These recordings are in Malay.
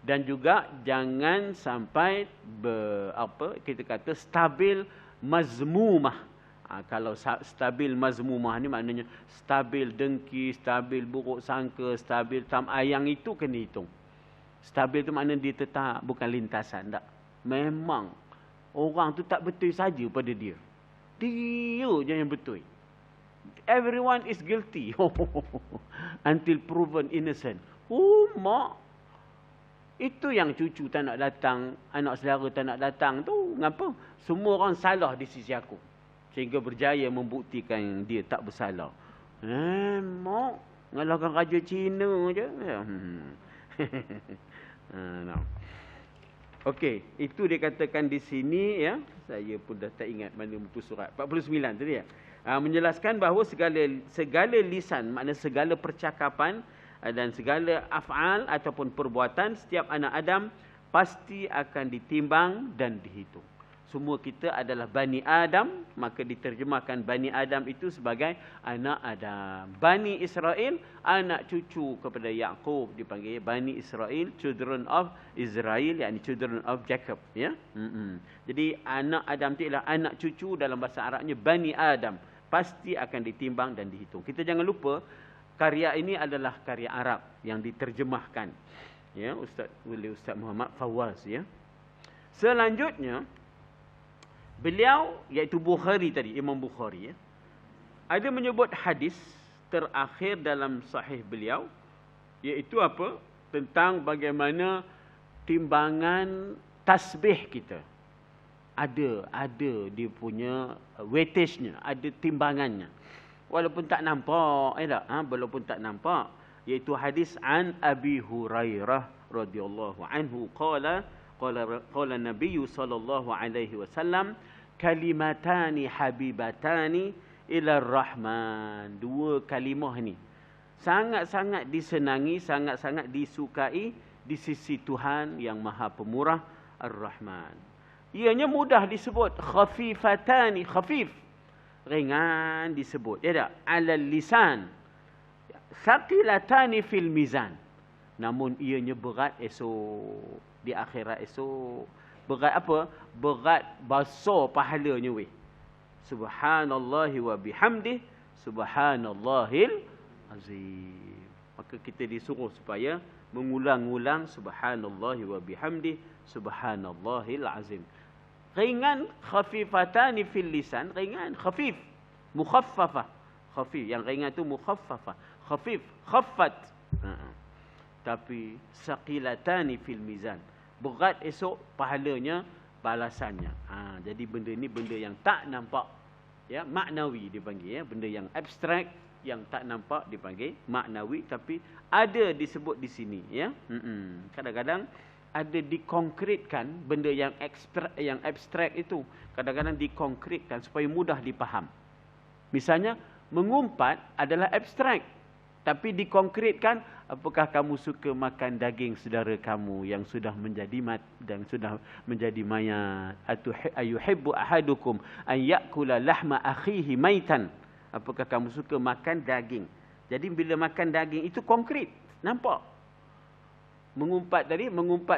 Dan juga jangan sampai kita kata stabil mazmumah. Kalau stabil mazmumah ni maknanya stabil dengki, stabil buruk sangka, stabil ayang itu kena hitung. Stabil tu maknanya dia tetap, bukan lintasan. Tak. Memang orang tu tak betul saja pada dia. Dia je yang betul. Everyone is guilty. Until proven innocent. Mak. Itu yang cucu tak nak datang, anak saudara tak nak datang tu. Ngapa? Semua orang salah di sisi aku. Sehingga berjaya membuktikan dia tak bersalah. Mak. Ngalahkan Raja Cina je. No. Okey, itu dikatakan di sini ya. Saya pun dah tak ingat mana muka surat 49 tadi ya. Menjelaskan bahawa segala lisan, makna segala percakapan dan segala af'al ataupun perbuatan setiap anak Adam pasti akan ditimbang dan dihitung. Semua kita adalah Bani Adam, maka diterjemahkan Bani Adam itu sebagai anak Adam. Bani Israel, anak cucu kepada Yaqub, dipanggil Bani Israel, children of Israel, yakni children of Jacob. Ya? Jadi anak Adam itu ialah anak cucu, dalam bahasa Arabnya Bani Adam. Pasti akan ditimbang dan dihitung. Kita jangan lupa, karya ini adalah karya Arab yang diterjemahkan ya oleh Ustaz Muhammad Fawaz ya. Selanjutnya beliau iaitu Bukhari tadi, Imam Bukhari ya, ada menyebut hadis terakhir dalam sahih beliau, iaitu apa? Tentang bagaimana timbangan tasbih kita. Ada dia punya weightage-nya, ada timbangannya. Walaupun tak nampak, walaupun tak nampak, iaitu hadis an Abi Hurairah radhiyallahu anhu qala Nabi sallallahu alaihi wasallam kalimatani habibatani ila Rahman. Dua kalimah ni sangat-sangat disenangi, sangat-sangat disukai di sisi Tuhan yang Maha Pemurah Ar-Rahman. Ianya mudah disebut, khafifatani, khafif, ringan disebut, ya tak? Alal lisan, saqilatani fil mizan. Namun ianya berat esok, di akhirat esok. Berat apa? Berat besar pahalanya weh. Subhanallahi wa bihamdih, subhanallahil azim. Maka kita disuruh supaya mengulang-ulang subhanallahi wa bihamdih, subhanallahil azim. Ringan, khafifatani fil lisan, ringan, khafif, mukhaffafah. Khafif, yang ringan tu mukhaffafah. Khafif, khaffat. Tapi saqilatani fil mizan. Berat esok, pahalanya, balasannya. Jadi benda ni benda yang tak nampak. Ya, maknawi dipanggil ya, benda yang abstrak yang tak nampak dipanggil maknawi, tapi ada disebut di sini ya. Kadang-kadang ada dikonkretkan benda yang abstrak itu. Kadang-kadang dikonkretkan supaya mudah dipaham. Misalnya, mengumpat adalah abstrak. Tapi dikonkretkan, apakah kamu suka makan daging saudara kamu yang sudah menjadi dan sudah menjadi mayat? Ayuhibbu ahadukum an ya'kula lahma akhihi maitan. Apakah kamu suka makan daging? Jadi bila makan daging itu konkret, nampak. Mengumpat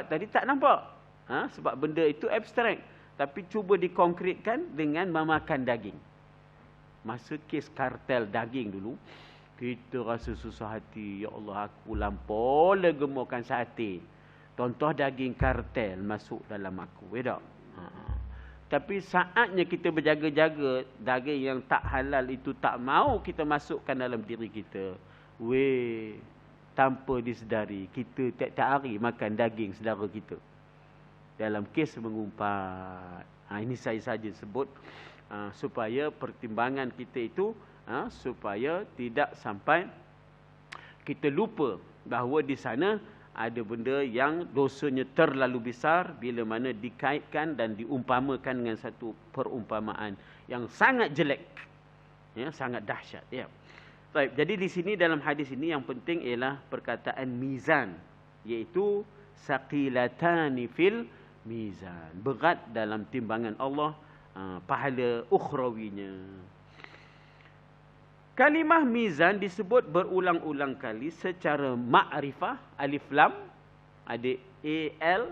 tadi tak nampak. Sebab benda itu abstrak. Tapi cuba dikonkretkan dengan memakan daging. Masa kes kartel daging dulu, kita rasa susah hati. Ya Allah, aku lampau gemukkan sate. Contoh daging kartel masuk dalam aku. Tapi saatnya kita berjaga-jaga, daging yang tak halal itu tak mau kita masukkan dalam diri kita. Tanpa disedari, kita tiap-tiap hari makan daging saudara kita. Dalam kes mengumpat. Ini saya saja sebut supaya pertimbangan kita itu, supaya tidak sampai kita lupa bahawa di sana ada benda yang dosanya terlalu besar bila mana dikaitkan dan diumpamakan dengan satu perumpamaan yang sangat jelek, ya, sangat dahsyat. Ya. Baik, jadi di sini dalam hadis ini yang penting ialah perkataan mizan, iaitu saqilatani fil mizan, berat dalam timbangan Allah, pahala ukhrawinya. Kalimah mizan disebut berulang-ulang kali secara ma'rifah, alif lam. Adik A-L,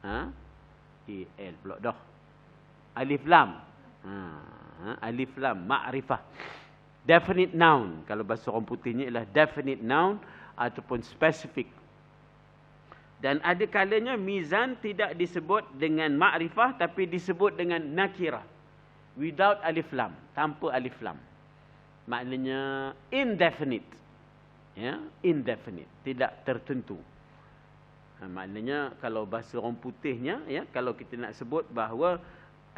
A-L pula dah. Alif lam. Alif lam, ma'rifah. Definite noun. Kalau bahasa orang putihnya ialah definite noun ataupun specific. Dan ada kalanya mizan tidak disebut dengan ma'rifah tapi disebut dengan nakirah. Without alif lam, tanpa alif lam. Maknanya indefinite. Ya, indefinite, tidak tertentu. Maknanya kalau bahasa orang putihnya, ya, kalau kita nak sebut bahawa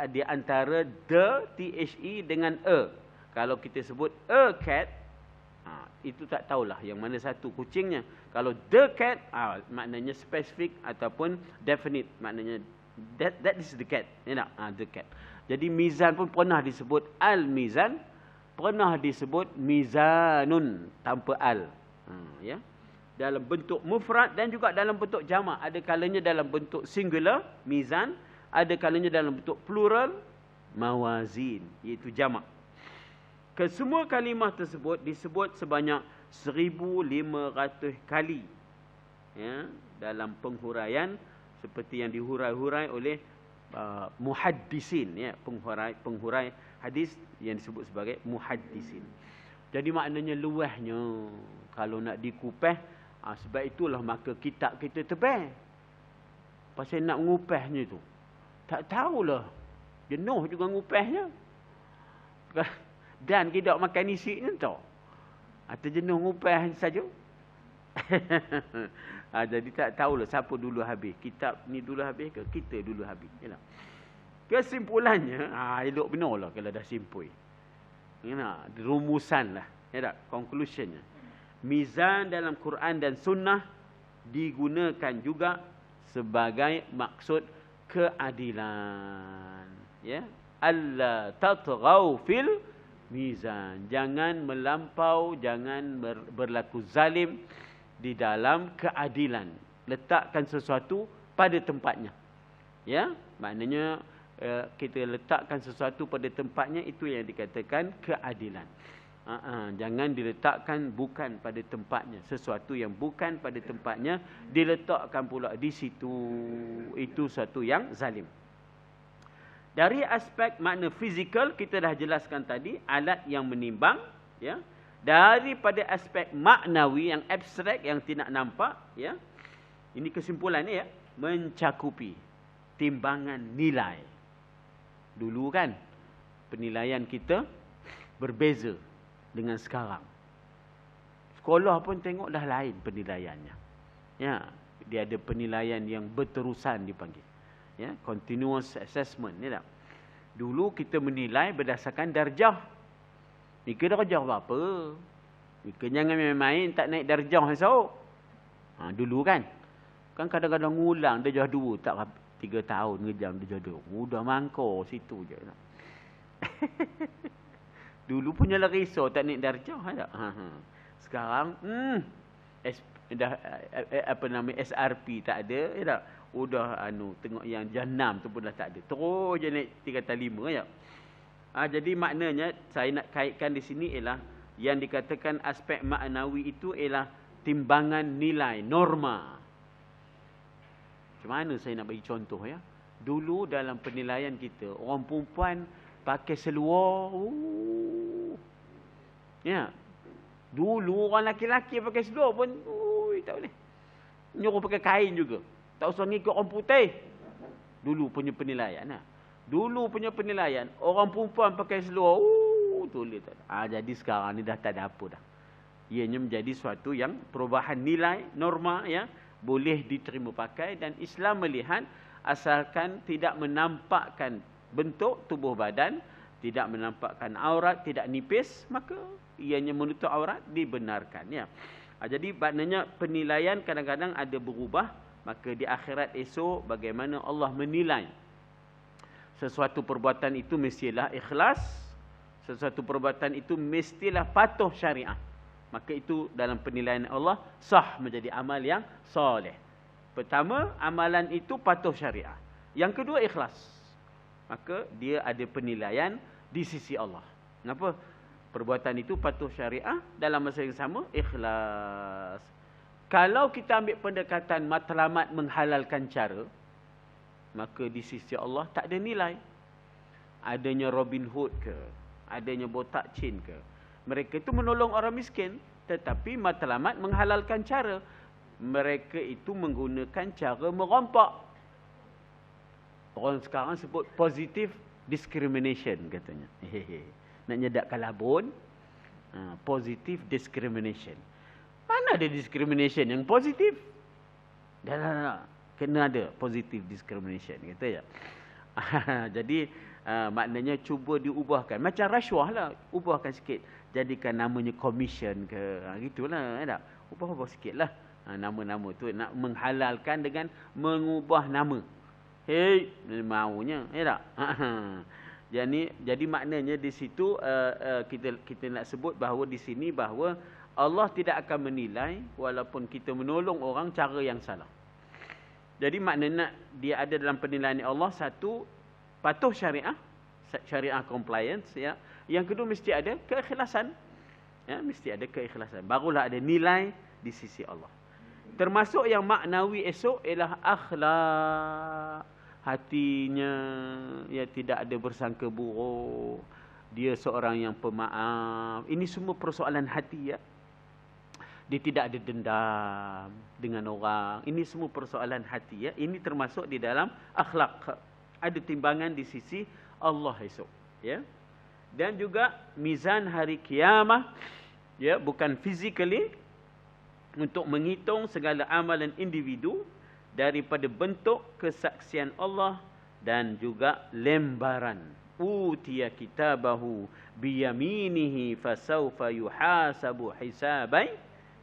di antara the, the dengan a. Kalau kita sebut a cat, itu tak tahulah yang mana satu kucingnya. Kalau the cat, maknanya spesifik ataupun definite. Maknanya that is the cat. Ya, the cat. Jadi mizan pun pernah disebut al-mizan, pernah disebut mizanun tanpa al. Ya. Dalam bentuk mufrad dan juga dalam bentuk jamak. Ada kalanya dalam bentuk singular, mizan. Ada kalanya dalam bentuk plural, mawazin, iaitu jamak. Kesemua kalimah tersebut disebut sebanyak 1,500 kali. Ya, dalam penghuraian seperti yang dihurai-hurai oleh muhaddisin, ya, penghurai hadis yang disebut sebagai muhaddisin. Jadi maknanya luahnya kalau nak dikupah, sebab itulah maka kitab kita tebal. Pasal nak ngupahnya tu. Tak tahulah. Jenuh juga ngupahnya. Dan tidak makan isinya tak. Atau jenuh ngupah saja. Jadi tak tahulah siapa dulu habis. Kitab ni dulu habis ke kita dulu habis. Yalah. Kesimpulannya, elok benar lah kalau dah simpul. Rumusan lah. Ya tak? Conclusionnya. Mizan dalam Quran dan Sunnah digunakan juga sebagai maksud keadilan. Ya, alla tatghaw fil mizan. Jangan melampau, jangan berlaku zalim di dalam keadilan. Letakkan sesuatu pada tempatnya. Ya, maknanya kita letakkan sesuatu pada tempatnya, itu yang dikatakan keadilan. Jangan diletakkan bukan pada tempatnya. Sesuatu yang bukan pada tempatnya diletakkan pula di situ. Itu satu yang zalim. Dari aspek makna fizikal kita dah jelaskan tadi, alat yang menimbang, ya. Daripada aspek maknawi yang abstrak yang tidak nampak, ya. Ini kesimpulannya, ya, mencakupi timbangan nilai. Dulu kan penilaian kita berbeza dengan sekarang. Sekolah pun tengok dah lain penilaiannya. Ya, dia ada penilaian yang berterusan dipanggil. Ya, continuous assessment, ya tak? Dulu kita menilai berdasarkan darjah. Mika darjah berapa? Mika jangan main-main tak naik darjah esok. Dulu kan. Kan kadang-kadang ngulang darjah 2, tak 3 tahun ngejam darjah 2. Mudah mangkor situ je. Dulu punya lah risau tak naik darjah tak? Sekarang dah SRP tak ada, ya tak? Udah tengok yang jam 6 tu pun dah tak ada. Terus je naik tingkatan 5, ya. Jadi maknanya saya nak kaitkan di sini ialah yang dikatakan aspek maknawi itu ialah timbangan nilai, norma. Macam mana saya nak bagi contoh, ya? Dulu dalam penilaian kita, orang perempuan pakai seluar. Ya. Dulu orang laki-laki pakai seluar pun tak boleh. Nyuruh pakai kain juga. Tak usah ngikut orang putih. Dulu punya penilaian. Dulu punya penilaian, orang perempuan pakai seluar, tulis tak ada. Jadi sekarang ni dah tak ada apa dah. Ianya menjadi suatu yang perubahan nilai, norma, ya, boleh diterima pakai, dan Islam melihat asalkan tidak menampakkan bentuk tubuh badan, tidak menampakkan aurat, tidak nipis, maka ianya menutup aurat dibenarkan, ya. Jadi maknanya penilaian kadang-kadang ada berubah. Maka di akhirat esok bagaimana Allah menilai sesuatu perbuatan itu mestilah ikhlas, sesuatu perbuatan itu mestilah patuh syariah. Maka itu dalam penilaian Allah sah menjadi amal yang soleh. Pertama, amalan itu patuh syariah. Yang kedua, ikhlas. Maka dia ada penilaian di sisi Allah. Kenapa? Perbuatan itu patuh syariah, dalam masa yang sama ikhlas. Kalau kita ambil pendekatan matlamat menghalalkan cara, maka di sisi Allah tak ada nilai. Adanya Robin Hood ke, adanya botak chin ke, mereka itu menolong orang miskin, tetapi matlamat menghalalkan cara. Mereka itu menggunakan cara merompak. Orang sekarang sebut positive discrimination katanya. Nak nyedak kalabun, positive discrimination. Mana ada discrimination yang positif? Dah. Kena ada positive discrimination, kata ya. Jadi maknanya cuba diubahkan. Macam rasuah lah, ubahkan sikit. Jadikan namanya commission ke, gitulah, tak? Ubah-ubah sikit lah. Nama-nama tu nak menghalalkan dengan mengubah nama. Hei, maunya, tak? Jadi maknanya di situ kita nak sebut bahawa di sini bahawa Allah tidak akan menilai walaupun kita menolong orang cara yang salah. Jadi maknanya dia ada dalam penilaian Allah, satu, patuh syariah compliance, ya. Yang kedua, mesti ada keikhlasan. Ya, mesti ada keikhlasan. Barulah ada nilai di sisi Allah. Termasuk yang maknawi esok ialah akhlak. Hatinya ya tidak ada bersangka buruk. Dia seorang yang pemaaf. Ini semua persoalan hati, ya. Dia tidak ada dendam dengan orang. Ini semua persoalan hati, ya. Ini termasuk di dalam akhlak. Ada timbangan di sisi Allah esok, ya. Dan juga mizan hari kiamah, ya, bukan physically, untuk menghitung segala amalan individu daripada bentuk kesaksian Allah dan juga lembaran. Utiya kitabahu biyaminihi fasawfa yuhasabu hisaban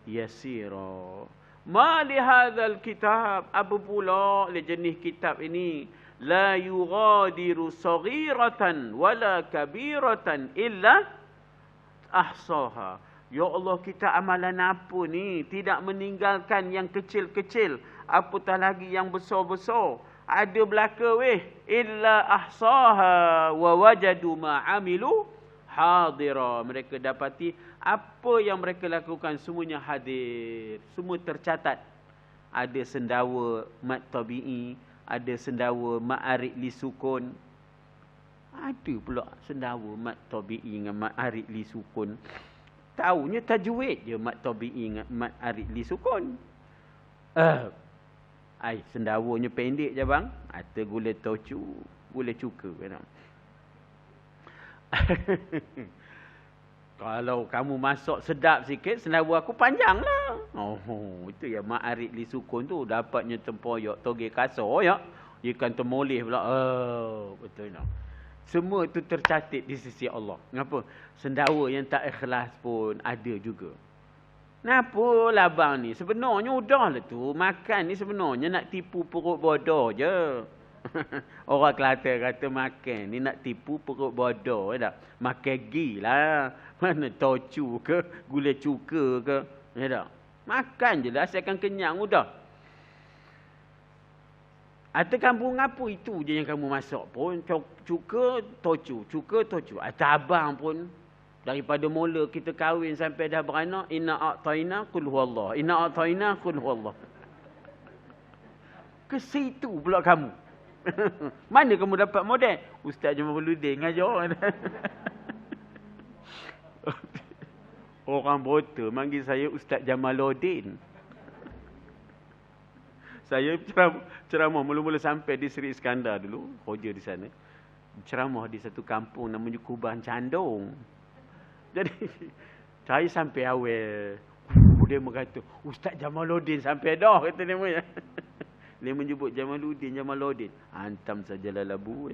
yasira. Ma li hadzal kitab, apa pula le jenis kitab ini? La yughadiru saghiratan wala kabiratan illa ahsaha. Ya Allah, kita amalan apa ni? Tidak meninggalkan yang kecil-kecil, apatah lagi yang besar-besar. Ada belaka weh. Illa ahsaha wa wajadu ma amilu hadira. Mereka dapati apa yang mereka lakukan semuanya hadir. Semua tercatat. Ada sendawa mat tabi'i, ada sendawa mat arid li sukun. Ada pula sendawa mat tabi'i dengan mat arid li sukun. Taunya tajwid je mat tabi'i dengan mat arid li sukun. Sendawanya pendek je bang. Atau gula tocu, gula cuka kan. Kalau kamu masak sedap sikit, sendawa aku panjang lah. Itu ya mak arid li sukun tu dapatnya tempoyak toge kasar ya. Ikan temoleh pula. Betul tak? Semua itu tercatat di sisi Allah. Kenapa? Sendawa yang tak ikhlas pun ada juga. Kenapa lah bang ni? Sebenarnya udahlah tu. Makan ni sebenarnya nak tipu perut bodoh je. Orang Kelantan kata makan ni nak tipu perut bodoh. Tak? Makan gi lah. Mana tocu ke, gula cuka ke. Tak? Makan je lah, asalkan kenyang udah. Atau kampung apa itu je yang kamu masak pun. Cuka, tocu. Cuka, tocu. Atau abang pun. Daripada mula kita kahwin sampai dah beranak, inna a'tayna qul huwallah. Inna a'tayna qul huwallah. Ke situ pula kamu. Mana kamu dapat model? Ustaz Jamaluddin ngajar. Orang Bota manggil saya Ustaz Jamaluddin. Saya ceramah mula-mula sampai di Seri Iskandar dulu, kerja di sana. Ceramah di satu kampung namanya Kuban Candong. Jadi saya sampai awal, dia berkata, Ustaz Jamaluddin sampai dah, kata dia. Dia menyebut Jamaluddin. Hantam sajalah labu.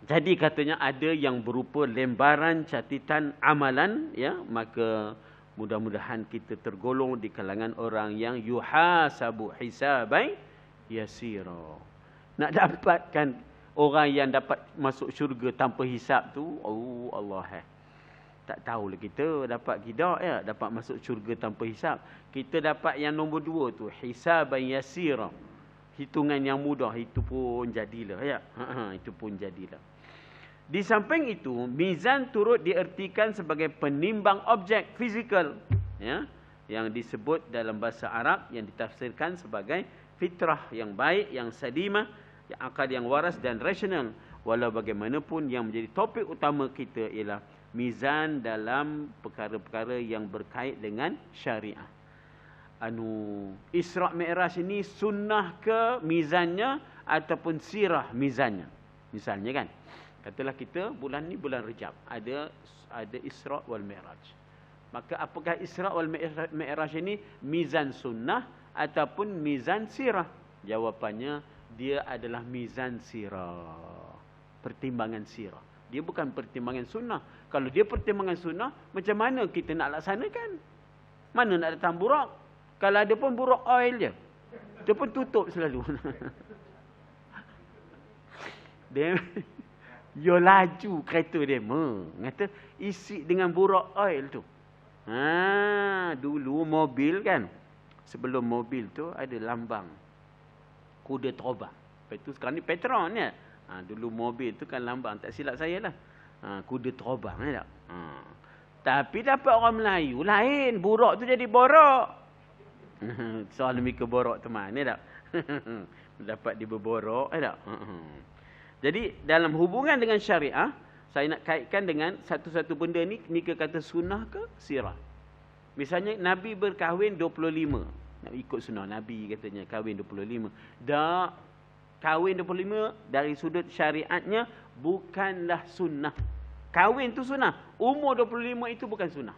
Jadi katanya ada yang berupa lembaran catatan amalan, ya, maka mudah-mudahan kita tergolong di kalangan orang yang yuhasabu hisaban yasira. Nak dapatkan orang yang dapat masuk syurga tanpa hisap tu, oh Allah, tak tahulah kita dapat tidak, ya, dapat masuk syurga tanpa hisap. Kita dapat yang nombor 2 tu, hisaban yasira, hitungan yang mudah, itu pun jadilah, ya. Itu pun jadilah. Di samping itu, mizan turut diertikan sebagai penimbang objek fizikal, ya, yang disebut dalam bahasa Arab yang ditafsirkan sebagai fitrah yang baik, yang salimah, yang akal yang waras dan rasional. Walau bagaimanapun, yang menjadi topik utama kita ialah mizan dalam perkara-perkara yang berkait dengan syariah. Isra' Mi'raj ini sunnah ke mizannya ataupun sirah mizannya. Misalnya kan, katalah kita bulan ni bulan Rejab, ada Isra' wal Mi'raj. Maka apakah Isra' wal Mi'raj ini mizan sunnah ataupun mizan sirah? Jawapannya, dia adalah mizan sirah. Pertimbangan sirah. Dia bukan pertimbangan sunnah. Kalau dia pertimbangan sunnah, macam mana kita nak laksanakan? Mana nak datang burak? Kalau ada pun burak oil je. Dia pun tutup selalu. Dia laju kereta dia. Kata isi dengan burak oil tu. Dulu mobil kan. Sebelum mobil tu ada lambang kuda terbang. Lepas tu sekarang ni Petron ya. Dulu mobil tu kan lambang, tak silap saya lah. Kuda terbang ya tak? Tapi dapat orang Melayu lain, burak tu jadi borok. Soal demi ke borok tu mana tak? Dapat dia berborok tak? Jadi dalam hubungan dengan syariah, saya nak kaitkan dengan satu-satu benda ni ke kata sunnah ke sirah. Misalnya Nabi berkahwin 25. Nak ikut sunnah Nabi katanya kahwin 25. Dah kahwin 25 dari sudut syariatnya bukanlah sunnah. Kahwin tu sunnah. Umur 25 itu bukan sunnah.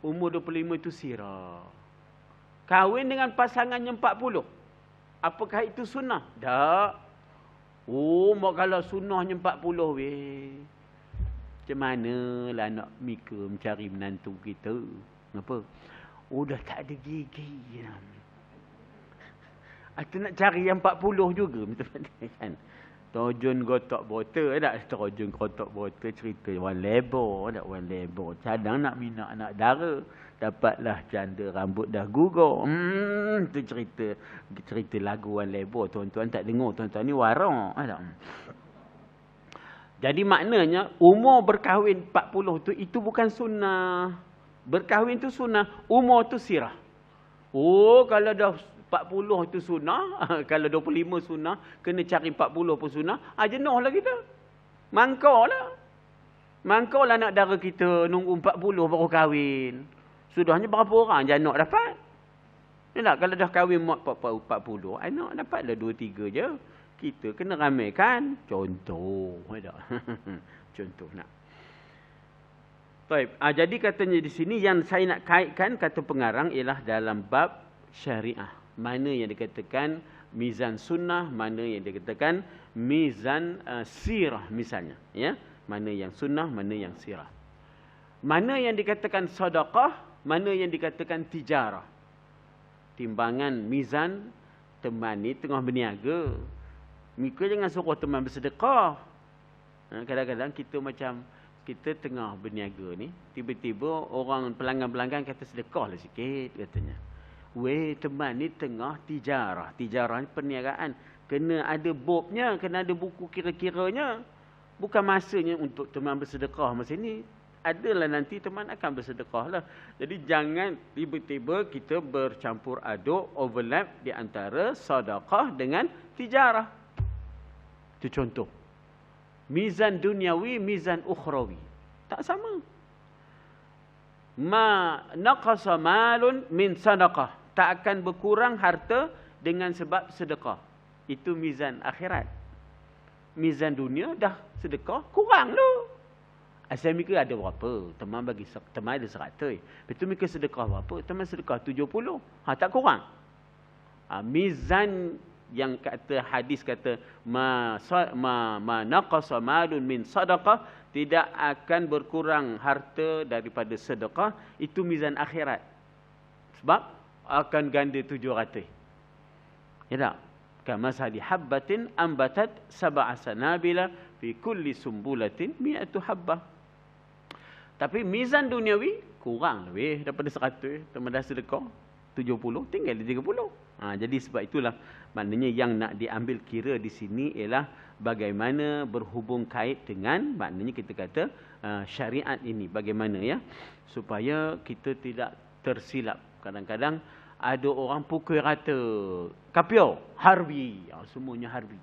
Umur 25 itu sirah. Kahwin dengan pasangannya 40. Apakah itu sunnah? Tak. Mak kalau sunnahnya 40 weh. Macam manalah nak mika mencari menantu kita. Kenapa? Dah tak ada gigi. Atau nak cari yang 40 juga. Kan? Tojun gotok botol tak? Tojun gotok botol cerita orang lebar tak? Orang lebar. Cadang nak minat anak dara. Dapatlah janda rambut dah gugur. Tu cerita lagu orang lebar. Tuan-tuan tak dengar. Tuan-tuan ni warak. Tak? Jadi maknanya umur berkahwin 40 tu itu bukan sunnah. Berkahwin tu sunnah, umur tu sirah. Kalau dah 40 itu sunnah, kalau 25 sunnah, kena cari 40 pun sunnah, jenuh lah kita. Mangkau lah nak dara kita nunggu 40 baru kahwin. Sudahnya berapa orang je anak dapat? Tak? Kalau dah kahwin 40, anak dapatlah 2-3 je. Kita kena ramaikan. Contoh. Contoh nak. Baik. Jadi katanya di sini yang saya nak kaitkan kata pengarang ialah dalam bab syariah. Mana yang dikatakan mizan sunnah, mana yang dikatakan mizan sirah misalnya. Ya? Mana yang sunnah, mana yang sirah. Mana yang dikatakan sedekah, mana yang dikatakan tijarah. Timbangan mizan, teman ni tengah berniaga. Mika jangan suruh teman bersedekah. Kadang-kadang kita macam kita tengah berniaga ni, tiba-tiba orang pelanggan-pelanggan kata sedekahlah sikit katanya. Weh, teman ni tengah tijarah. Tijarah ni perniagaan. Kena ada bobnya, kena ada buku kira-kiranya. Bukan masanya untuk teman bersedekah masa ni. Adalah nanti teman akan bersedekah lah. Jadi jangan tiba-tiba kita bercampur aduk, overlap di antara sedekah dengan tijarah. Itu contoh. Mizan duniawi, mizan ukhrawi. Tak sama. Ma naqasa malun min sadaqah. Tak akan berkurang harta dengan sebab sedekah. Itu mizan akhirat. Mizan dunia dah sedekah, kurang tu. Asal mereka ada berapa? Teman ada 100. Lepas tu mereka sedekah berapa? Teman sedekah 70. Tak kurang. Mizan yang kata hadis kata ma naqasa malun min sadaqah, tidak akan berkurang harta daripada sedekah, itu mizan akhirat. Sebab akan ganda 700. Ya tak? Kama sadi habbatin ambatat sab'a sanabila fi kulli sumbulatin mi'atu habbah. Tapi mizan duniawi kurang lebih daripada 100. Teman dah sedekah 70, tinggal 30. Jadi sebab itulah maknanya yang nak diambil kira di sini ialah bagaimana berhubung kait dengan maknanya kita kata syariat ini. Bagaimana ya supaya kita tidak tersilap. Kadang-kadang ada orang pukul rata kapio, harbi, semuanya harbi.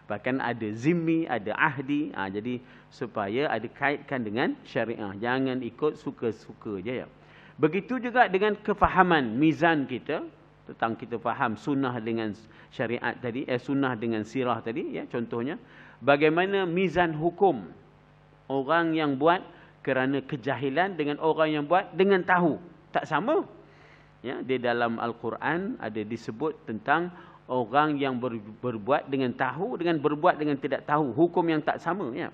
Bahkan ada zimmi, ada ahdi. Jadi supaya ada kaitkan dengan syariah. Jangan ikut suka-suka je ya. Begitu juga dengan kefahaman mizan kita tentang kita faham sunnah dengan syariat tadi, sunnah dengan sirah tadi ya, contohnya bagaimana mizan hukum orang yang buat kerana kejahilan dengan orang yang buat dengan tahu, tak sama. Ya, di dalam Al-Quran ada disebut tentang orang yang berbuat dengan tahu dengan berbuat dengan tidak tahu, hukum yang tak sama ya.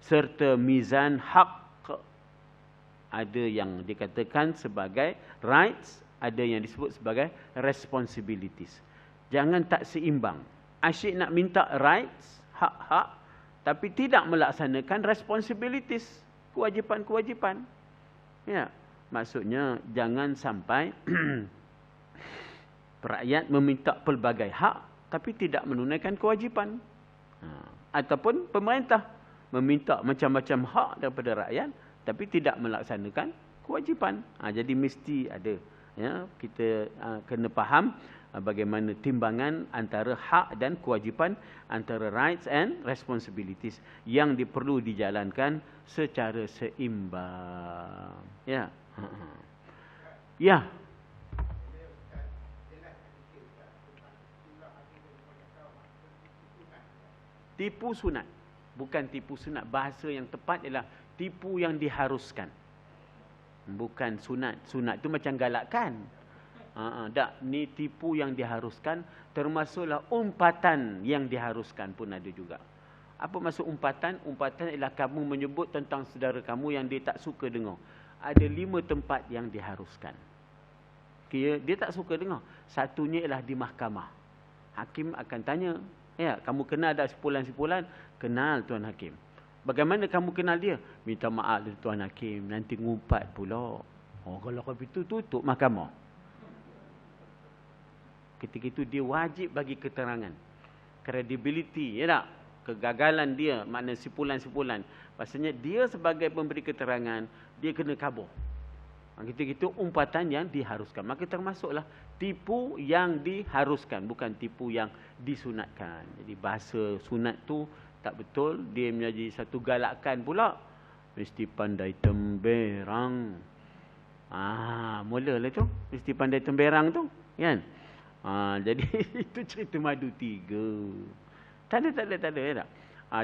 Serta mizan hak, ada yang dikatakan sebagai rights, ada yang disebut sebagai responsibilities. Jangan tak seimbang. Asyik nak minta rights, hak-hak, tapi tidak melaksanakan responsibilities, kewajipan-kewajipan. Ya, maksudnya jangan sampai rakyat meminta pelbagai hak tapi tidak menunaikan kewajipan. Ataupun pemerintah meminta macam-macam hak daripada rakyat tapi tidak melaksanakan kewajipan. Jadi mesti ada ya, kita kena faham bagaimana timbangan antara hak dan kewajipan, antara rights and responsibilities yang perlu dijalankan secara seimbang. Ya. Ya. Tipu sunat. Bukan tipu sunat. Bahasa yang tepat ialah tipu yang diharuskan. Bukan sunat. Sunat tu macam galakkan. Tak, ni tipu yang diharuskan, termasuklah umpatan yang diharuskan pun ada juga. Apa maksud umpatan? Umpatan ialah kamu menyebut tentang saudara kamu yang dia tak suka dengar. Ada 5 tempat yang diharuskan. Dia tak suka dengar. Satunya ialah di mahkamah. Hakim akan tanya, ya, kamu kenal ada simpulan-simpulan? Kenal Tuan Hakim. Bagaimana kamu kenal dia? Minta maaf dari Tuan Hakim, nanti ngumpat pula. Kalau begitu tutup mahkamah. Ketika itu dia wajib bagi keterangan. Credibility, ya tak? Kegagalan dia, makna simpulan-simpulan. Maksudnya dia sebagai pemberi keterangan, dia kena kabur. Ketika itu umpatan yang diharuskan. Maka termasuklah tipu yang diharuskan, bukan tipu yang disunatkan. Jadi bahasa sunat tu tak betul, dia menjadi satu galakan pula. Mesti pandai temberang. Mulalah tu. Mesti pandai temberang tu. Kan? Jadi itu cerita madu 3. Tak ada. Ya tak?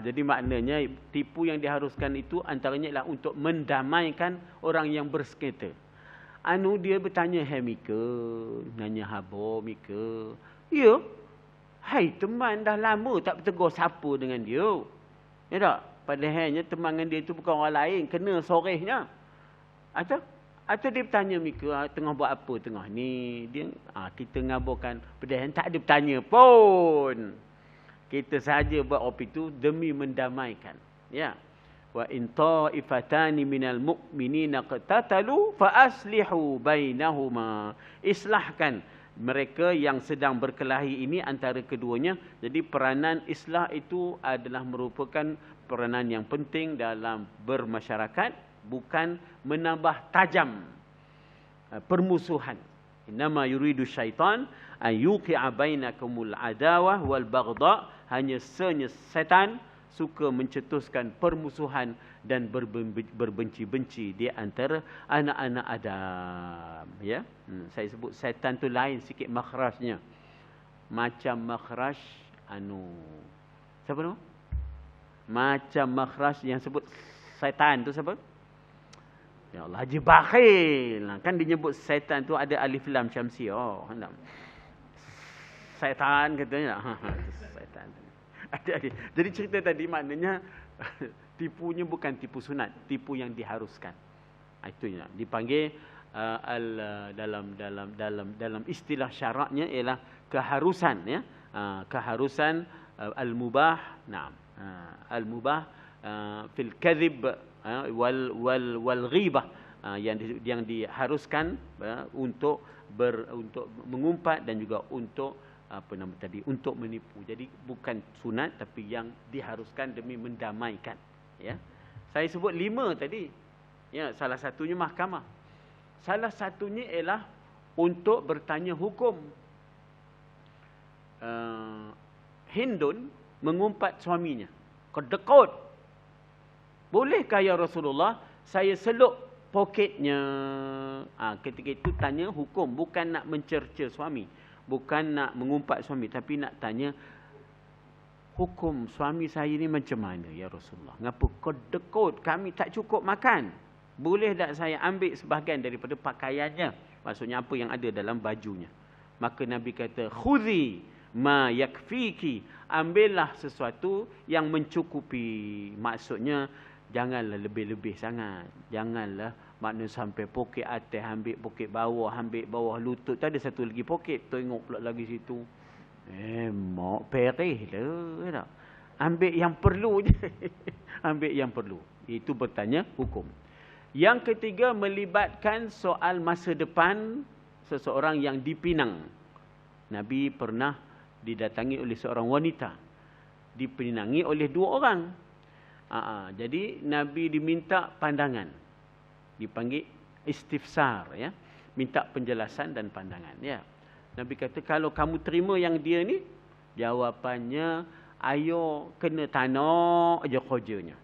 Jadi maknanya tipu yang diharuskan itu antaranya ialah untuk mendamaikan orang yang bersengketa. Dia bertanya, "Hai Mika," nanya haba Mika. "Ya. Hai teman, dah lama tak bertegur siapa dengan dia." Ya tak? Padahalnya temangan dia itu bukan orang lain, kena sorehnya. Atau dia bertanya Mika, "Tengah buat apa tengah ni?" Dia kita ngaburkan. Padahal tak ada bertanya pun. Kita saja buat op itu demi mendamaikan. Ya. Wa in ta'ifatani minal mu'minina qatatalu fa aslihu bainahuma. Islahkan mereka yang sedang berkelahi ini antara keduanya. Jadi peranan islah itu adalah merupakan peranan yang penting dalam bermasyarakat, bukan menambah tajam permusuhan. Innama yuridu syaitan an yuqi'a bainakumul adawah wal baghdha. Hanya setan suka mencetuskan permusuhan dan berbenci-benci di antara anak-anak Adam. Ya, saya sebut setan tu lain sikit makhrajnya. Macam makhraj siapa nama? Macam makhraj yang sebut setan tu siapa? Ya Allah, Haji Bakhil. Kan dia nyebut setan tu ada alif lam syamsiah. Setan katanya. Setan. Jadi cerita tadi maknanya tipunya bukan tipu sunat, tipu yang diharuskan. Itunya dipanggil dalam istilah syaraknya ialah keharusan ya. Keharusan al-mubah. Naam. Al-mubah fil kadhib wal ghibah. yang diharuskan untuk mengumpat dan juga untuk untuk menipu. Jadi bukan sunat tapi yang diharuskan demi mendamaikan, ya. Saya sebut 5 tadi. Ya, salah satunya mahkamah. Salah satunya ialah untuk bertanya hukum. Hindun mengumpat suaminya, kedekut. Bolehkah ya Rasulullah saya seluk poketnya? Ketika itu tanya hukum, bukan nak mencerca suami, bukan nak mengumpat suami, tapi nak tanya hukum suami saya ni macam mana ya Rasulullah? Ngapa kedekut, kami tak cukup makan? Boleh tak saya ambil sebahagian daripada pakaiannya? Maksudnya apa yang ada dalam bajunya. Maka Nabi kata, khudhi ma yakfiki, ambillah sesuatu yang mencukupi. Maksudnya janganlah lebih-lebih sangat. Janganlah maknanya sampai poket atas ambil, poket bawah ambil, bawah lutut tak ada satu lagi poket, tengok pula lagi situ. Mak perih lah. Ambil yang perlu je. Ambil yang perlu. Itu bertanya hukum. Yang ketiga, melibatkan soal masa depan seseorang yang dipinang. Nabi pernah didatangi oleh seorang wanita, dipinangi oleh 2 orang. Jadi Nabi diminta pandangan, dipanggil istifsar, ya, minta penjelasan dan pandangan, ya. Nabi kata, kalau kamu terima yang dia ni, jawapannya ayo kena tanak je kerjanya.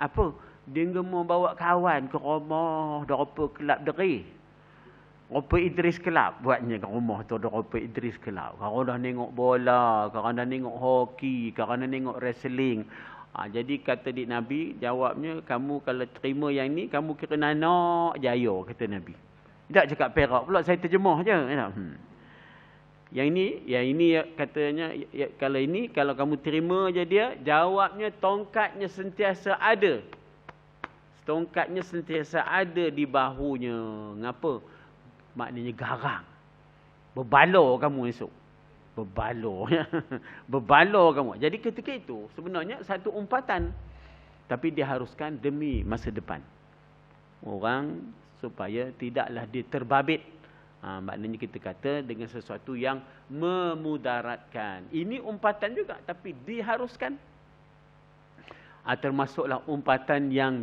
Apa? Dia mau bawa kawan ke rumah, dah apa kelab deri. Rupa Idris Kelab buatnya kat rumah tu, ada Rupa Idris Kelab. Kalau dah tengok bola, kalau dah tengok hoki, kalau dah tengok wrestling. Jadi kata dik Nabi, jawabnya, kamu kalau terima yang ni, kamu kira nanak jaya, kata Nabi. Tak cakap perak pula, saya terjemah je. Yang ini katanya, kalau ini, kalau kamu terima je dia, jawabnya tongkatnya sentiasa ada. Tongkatnya sentiasa ada di bahunya. Ngapa? Maknanya garang. Berbaloi kamu esok. Berbaloi. Berbaloi kamu. Jadi ketika itu sebenarnya satu umpatan. Tapi diharuskan demi masa depan. Orang supaya tidaklah dia terbabit. Maknanya kita kata dengan sesuatu yang memudaratkan. Ini umpatan juga tapi diharuskan. Termasuklah umpatan yang